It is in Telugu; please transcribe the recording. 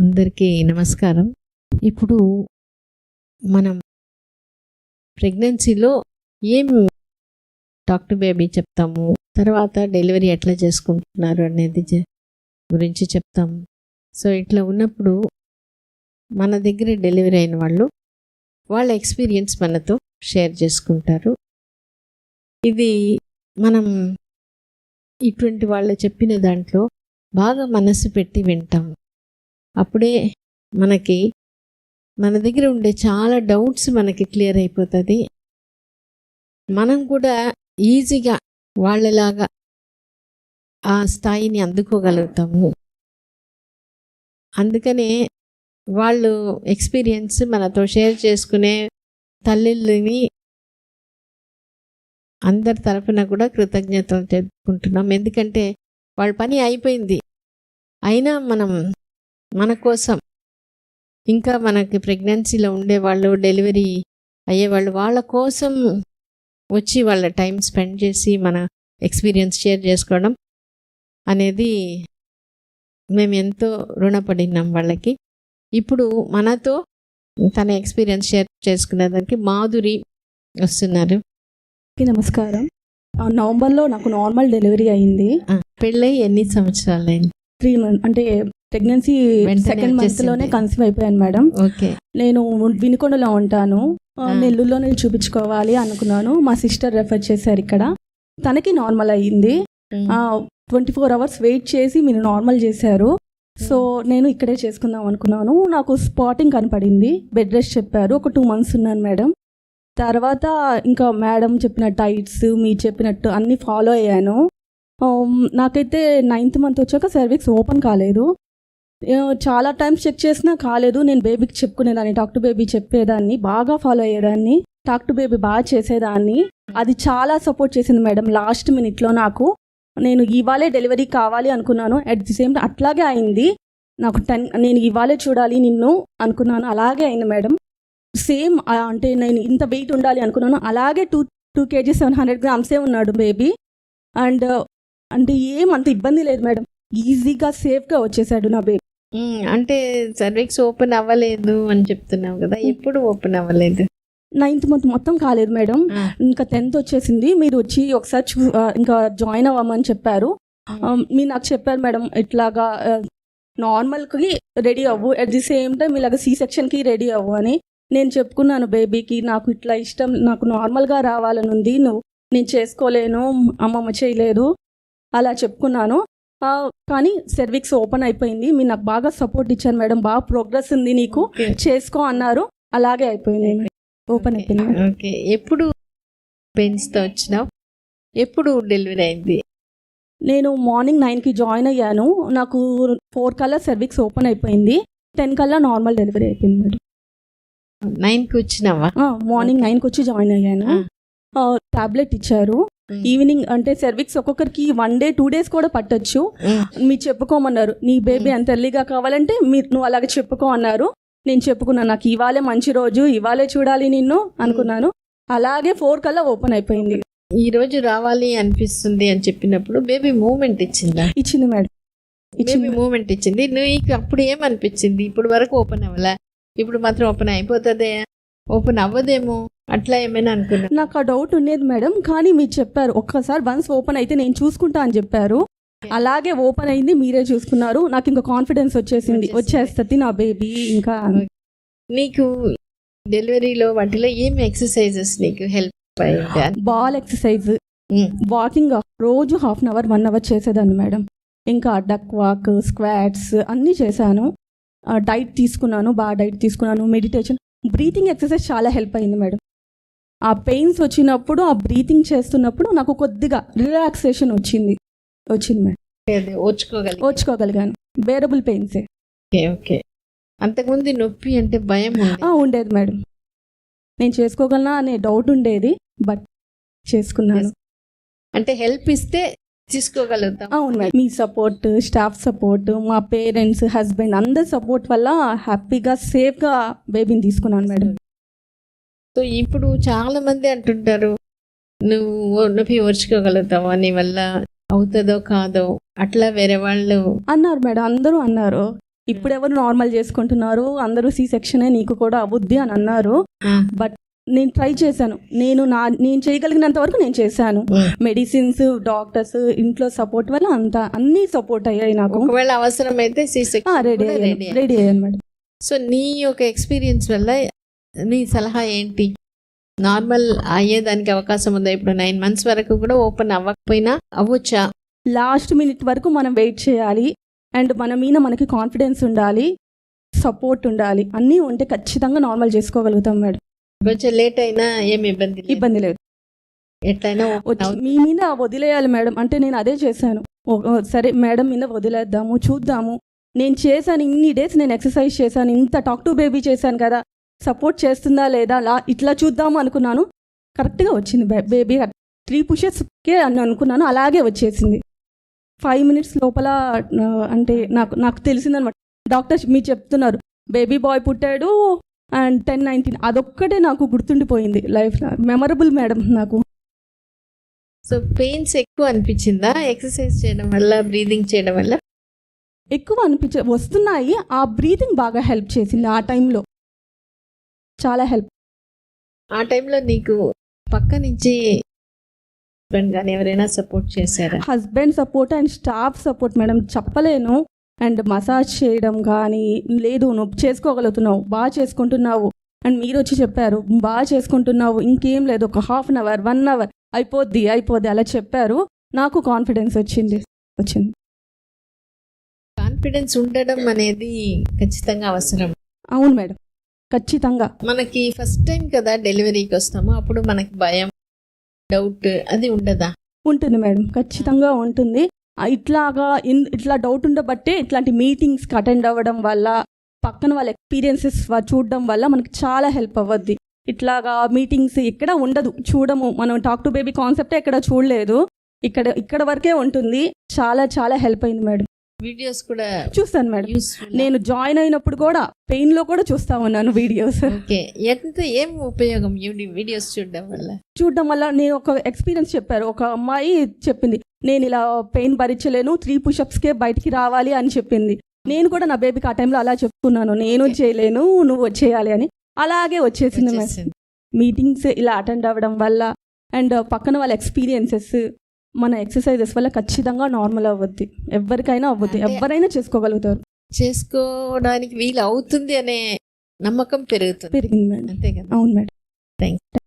అందరికీ నమస్కారం. ఇప్పుడు మనం ప్రెగ్నెన్సీలో ఏం టాక్ టు బేబీ చెప్తాము, తర్వాత డెలివరీ ఎట్లా చేసుకుంటున్నారు అనేది గురించి చెప్తాము. సో ఇట్లా ఉన్నప్పుడు మన దగ్గర డెలివరీ అయిన వాళ్ళ ఎక్స్పీరియన్స్ మనతో షేర్ చేసుకుంటారు. ఇది మనం ఇటువంటి వాళ్ళు చెప్పిన దాంట్లో బాగా మనసు పెట్టి వింటాము. అప్పుడే మనకి మన దగ్గర ఉండే చాలా డౌట్స్ మనకి క్లియర్ అయిపోతుంది. మనం కూడా ఈజీగా వాళ్ళలాగా ఆ స్థాయిని అందుకోగలుగుతాము. అందుకనే వాళ్ళు ఎక్స్పీరియన్స్ మనతో షేర్ చేసుకునే తల్లిని అందరి తరఫున కూడా కృతజ్ఞతలు తెలుపుకుంటున్నాం. ఎందుకంటే వాళ్ళ పని అయిపోయింది, అయినా మన కోసం ఇంకా మనకి ప్రెగ్నెన్సీలో ఉండేవాళ్ళు, డెలివరీ అయ్యేవాళ్ళు, వాళ్ళ కోసం వచ్చి వాళ్ళ టైం స్పెండ్ చేసి మన ఎక్స్పీరియన్స్ షేర్ చేసుకోవడం అనేది మేము ఎంతో రుణపడినాం వాళ్ళకి. ఇప్పుడు మనతో తన ఎక్స్పీరియన్స్ షేర్ చేసుకునేదానికి మాధురి వస్తున్నారు. నమస్కారం. నవంబర్లో నాకు నార్మల్ డెలివరీ అయింది. పెళ్ళై ఎన్ని సంవత్సరాలు అయింది? 3 months, అంటే ప్రెగ్నెన్సీ సెకండ్ మంత్లోనే కన్సీవ్ అయిపోయాను మేడం. ఓకే. నేను వినుకొండలో ఉంటాను, నెల్లూరులో నేను చూపించుకోవాలి అనుకున్నాను. మా సిస్టర్ రెఫర్ చేశారు ఇక్కడ. తనకి నార్మల్ అయ్యింది. 24 hours వెయిట్ చేసి మీరు నార్మల్ చేశారు. సో నేను ఇక్కడే చేసుకుందాం అనుకున్నాను. నాకు స్పాటింగ్ కనపడింది. బెడ్ రెస్ట్ చెప్పారు. ఒక 2 months ఉన్నాను మేడం. తర్వాత ఇంకా మేడం చెప్పిన డైట్స్ మీరు చెప్పినట్టు అన్నీ ఫాలో అయ్యాను. నాకైతే 9th month వచ్చాక సర్విక్స్ ఓపెన్ కాలేదు. చాలా టైమ్స్ చెక్ చేసినా కాలేదు. నేను బేబీకి చెప్పుకునేదాన్ని, టాక్ టు బేబీ చెప్పేదాన్ని, బాగా ఫాలో అయ్యేదాన్ని, టాక్ టు బేబీ బాగా చేసేదాన్ని. అది చాలా సపోర్ట్ చేసింది మేడం. లాస్ట్ మినిట్లో నేను ఇవాళే డెలివరీ కావాలి అనుకున్నాను. అట్ ది సేమ్ అట్లాగే అయింది. నాకు నేను ఇవాళే చూడాలి నిన్ను అనుకున్నాను, అలాగే అయింది మేడం. సేమ్ అంటే నేను ఇంత వెయిట్ ఉండాలి అనుకున్నాను, అలాగే 2 kg 700 grams ఉన్నాడు బేబీ. అండ్ అంటే ఏమంత ఇబ్బంది లేదు మేడం. ఈజీగా సేఫ్గా వచ్చేసాడు నా బేబీ. అంటే సర్విక్స్ ఓపెన్ అవ్వలేదు అని చెప్తున్నావు కదా, ఎప్పుడు ఓపెన్ అవ్వలేదు? 9th month మొత్తం కాలేదు మేడం. ఇంకా 10th వచ్చేసింది. మీరు వచ్చి ఒకసారి ఇంకా జాయిన్ అవ్వమని చెప్పారు. మీరు నాకు చెప్పారు మేడం, ఇట్లాగా నార్మల్కి రెడీ అవ్వు, అట్ ది సేమ్ టైం ఇలాగ C-sectionకి రెడీ అవ్వు అని. నేను చెప్పుకున్నాను బేబీకి, నాకు ఇట్లా ఇష్టం, నాకు నార్మల్గా రావాలని ఉంది, నేను చేసుకోలేను, అమ్మమ్మ చేయలేదు, అలా చెప్పుకున్నాను. కానీ సర్విక్స్ ఓపెన్ అయిపోయింది. మీరు నాకు బాగా సపోర్ట్ ఇచ్చారు మేడం. బాగా ప్రోగ్రెస్ ఉంది, నీకు చేసుకో అన్నారు. అలాగే అయిపోయింది, ఓపెన్ అయిపోయింది. ఓకే. ఎప్పుడు పెయిన్స్తో వచ్చినావు? ఎప్పుడు డెలివరీ అయింది? నేను మార్నింగ్ 9కి జాయిన్ అయ్యాను. నాకు 4 కల్లా సర్విక్స్ ఓపెన్ అయిపోయింది. 10 కల్లా నార్మల్ డెలివరీ అయిపోయింది మేడం. 9కి వచ్చినావా? మార్నింగ్ 9కి వచ్చి జాయిన్ అయ్యాను. టాబ్లెట్ ఇచ్చారు. ఈవినింగ్ అంటే సర్విక్స్ ఒక్కొక్కరికి 1 day 2 days కూడా పట్టొచ్చు. మీరు చెప్పుకోమన్నారు, నీ బేబీ అంత ఎర్లీగా కావాలంటే నువ్వు అలాగే చెప్పుకో అన్నారు. నేను చెప్పుకున్నాను, నాకు ఇవాళే మంచి రోజు, ఇవాళే చూడాలి నిన్ను అనుకున్నాను. అలాగే 4 కల్లా ఓపెన్ అయిపోయింది. ఈ రోజు రావాలి అనిపిస్తుంది అని చెప్పినప్పుడు బేబీ మూమెంట్ ఇచ్చిందా? ఇచ్చింది మేడం. బేబీ మూమెంట్ ఇచ్చింది. నువ్వు అప్పుడు ఏమనిపించింది? ఇప్పుడు వరకు ఓపెన్ అవ్వలే, ఇప్పుడు మాత్రం ఓపెన్ అయిపోతుందే, ఓపెన్ అవ్వదేమో, అట్లా ఏమైనా అనుకున్నా? నాకు ఆ డౌట్ ఉండేది మేడం. కానీ మీరు చెప్పారు ఒక్కసారి వన్స్ ఓపెన్ అయితే నేను చూసుకుంటా అని చెప్పారు. అలాగే ఓపెన్ అయింది, మీరే చూసుకున్నారు. నాకు ఇంకా కాన్ఫిడెన్స్ వచ్చేస్తుంది నా బేబీ. ఇంకా నీకు డెలివరీలో వాటిలో ఏమి ఎక్సర్సైజెస్ నీకు హెల్ప్ అయ్యాయి? బాల్ ఎక్సర్సైజ్, వాకింగ్ రోజు 1/2 hour 1 hour చేసేదాన్ని మేడం. ఇంకా డక్ వాక్, స్క్వాట్స్ అన్నీ చేశాను. డైట్ తీసుకున్నాను, బాగా డైట్ తీసుకున్నాను. మెడిటేషన్, బ్రీతింగ్ ఎక్సర్సైజ్ చాలా హెల్ప్ అయింది మేడం. ఆ పెయిన్స్ వచ్చినప్పుడు, ఆ బ్రీతింగ్ చేస్తున్నప్పుడు నాకు కొద్దిగా రిలాక్సేషన్ వచ్చింది మేడం. ఓర్చుకోగలిగాను. బేరబుల్ పెయిన్సే. ఓకే. అంతకుముందు నొప్పి అంటే భయం ఉండేది మేడం. నేను చేసుకోగలనా అనే డౌట్ ఉండేది, బట్ చేసుకున్నాను. అంటే హెల్ప్ ఇస్తే తీసుకోగలుగుతాం. అవును మేడం. మీ సపోర్ట్, స్టాఫ్ సపోర్ట్, మా పేరెంట్స్, హస్బెండ్ అందరి సపోర్ట్ వల్ల హ్యాపీగా సేఫ్గా బేబీని తీసుకున్నాను మేడం. సో ఇప్పుడు చాలా మంది అంటుంటారు, నువ్వు నొప్పి ఓర్చుకోగలుగుతావా, నీ వల్ల అవుతుందో కాదో అట్లా వేరే వాళ్ళు అన్నారు మేడం, అందరూ అన్నారు. ఇప్పుడు ఎవరు నార్మల్ చేసుకుంటున్నారు, అందరూ సి సెక్షనే నీకు కూడా అవుద్ది అని అన్నారు. బట్ నేను ట్రై చేశాను, నేను చేయగలిగినంత వరకు నేను చేశాను. మెడిసిన్స్, డాక్టర్స్, ఇంట్లో సపోర్ట్ వల్ల అన్ని సపోర్ట్ అయ్యాయి నాకు. ఒకవేళ అవసరమైతే రెడీ అయ్యాను మేడం. సో నీ యొక్క ఎక్స్పీరియన్స్ వల్ల నీ సలహా ఏంటి? నార్మల్ అయ్యేదానికి అవకాశం ఉందా? ఇప్పుడు 9 months వరకు కూడా ఓపెన్ అవ్వకపోయినా అవ్వచ్చా? లాస్ట్ మినిట్ వరకు మనం వెయిట్ చేయాలి. అండ్ మన మీద మనకి కాన్ఫిడెన్స్ ఉండాలి, సపోర్ట్ ఉండాలి. అన్నీ ఉంటే ఖచ్చితంగా నార్మల్ చేసుకోగలుగుతాం మేడం. కొంచెం లేట్ అయినా ఏమి ఇబ్బంది లేదు. ఎట్లయినా మీ మీద వదిలేయాలి మేడం. అంటే నేను అదే చేశాను. సరే మేడం మీద వదిలేద్దాము, చూద్దాము. నేను చేశాను ఇన్ని డేస్, నేను ఎక్సర్సైజ్ చేశాను, ఇంత టాక్ టు బేబీ చేశాను కదా, సపోర్ట్ చేస్తుందా లేదా ఇట్లా చూద్దాము అనుకున్నాను. కరెక్ట్గా వచ్చింది బేబీ. 3 pushesకే అని అనుకున్నాను, అలాగే వచ్చేసింది. 5 minutes లోపల. అంటే నాకు తెలిసిందనమాట. డాక్టర్ మీరు చెప్తున్నారు బేబీ బాయ్ పుట్టాడు అండ్ 10-19, అదొక్కటే నాకు గుర్తుండిపోయింది లైఫ్లో. మెమరబుల్ మేడం నాకు. సో పెయిన్స్ ఎక్కువ అనిపించిందా ఎక్సర్సైజ్ చేయడం వల్ల, బ్రీదింగ్ చేయడం వల్ల? ఎక్కువ వస్తున్నాయి. ఆ బ్రీతింగ్ బాగా హెల్ప్ చేసింది ఆ టైంలో, చాలా హెల్ప్. ఆ టైంలో నీకు పక్క నుంచి హస్బెండ్ కానీ ఎవరైనా సపోర్ట్ చేశారా? Husband support and staff support madam చెప్పలేను. అండ్ మసాజ్ చేయడం కానీ, లేదు నువ్వు చేసుకోగలుగుతున్నావు, బాగా చేసుకుంటున్నావు, అండ్ మీరు వచ్చి చెప్పారు బాగా చేసుకుంటున్నావు, ఇంకేం లేదు, ఒక 1/2 hour 1 hour అయిపోద్ది అలా చెప్పారు. నాకు కాన్ఫిడెన్స్ వచ్చింది. కాన్ఫిడెన్స్ ఉండడం అనేది ఖచ్చితంగా అవసరం. అవును మేడం, ఖచ్చితంగా. మనకి ఫస్ట్ టైం కదా డెలివరీకి వస్తాము, అప్పుడు మనకి భయం, డౌట్ అది ఉండదా? ఉంటుంది మేడం, ఖచ్చితంగా ఉంటుంది. ఇట్లా డౌట్ ఉండబట్టే ఇట్లాంటి మీటింగ్స్కి అటెండ్ అవ్వడం వల్ల, పక్కన వాళ్ళ ఎక్స్పీరియన్సెస్ చూడడం వల్ల మనకి చాలా హెల్ప్ అవ్వద్ది. ఇట్లాగా మీటింగ్స్ ఎక్కడ ఉండదు, చూడము. మనం టాక్ టు బేబీ కాన్సెప్టే ఎక్కడ చూడలేదు, ఇక్కడ వరకే ఉంటుంది. చాలా హెల్ప్ అయింది మేడం. వీడియోస్ కూడా చూస్తాను మేడం. నేను జాయిన్ అయినప్పుడు కూడా పెయిన్ లో కూడా చూస్తా ఉన్నాను వీడియోస్. ఏం ఉపయోగం వీడియోస్ చూడడం వల్ల? నేను ఒక ఎక్స్పీరియన్స్ చెప్పారు, ఒక అమ్మాయి చెప్పింది, నేను ఇలా పెయిన్ భరించలేను, 3 pushupsకే బయటికి రావాలి అని చెప్పింది. నేను కూడా నా బేబీకి ఆ టైంలో అలా చెప్పుకున్నాను, నేను చేయలేను, నువ్వు వచ్చేయాలి అని. అలాగే వచ్చేసింది మేడం. మీటింగ్స్ ఇలా అటెండ్ అవ్వడం వల్ల అండ్ పక్కన వాళ్ళ ఎక్స్పీరియన్సెస్, మన ఎక్సర్సైజెస్ వల్ల ఖచ్చితంగా నార్మల్ అవ్వద్ది. ఎవరికైనా అవ్వద్ది, ఎవరైనా చేసుకోగలుగుతారు. చేసుకోవడానికి వీలు అవుతుంది అనే నమ్మకం పెరిగింది మేడం. అంతే కదా? అవును మేడం. థ్యాంక్స్.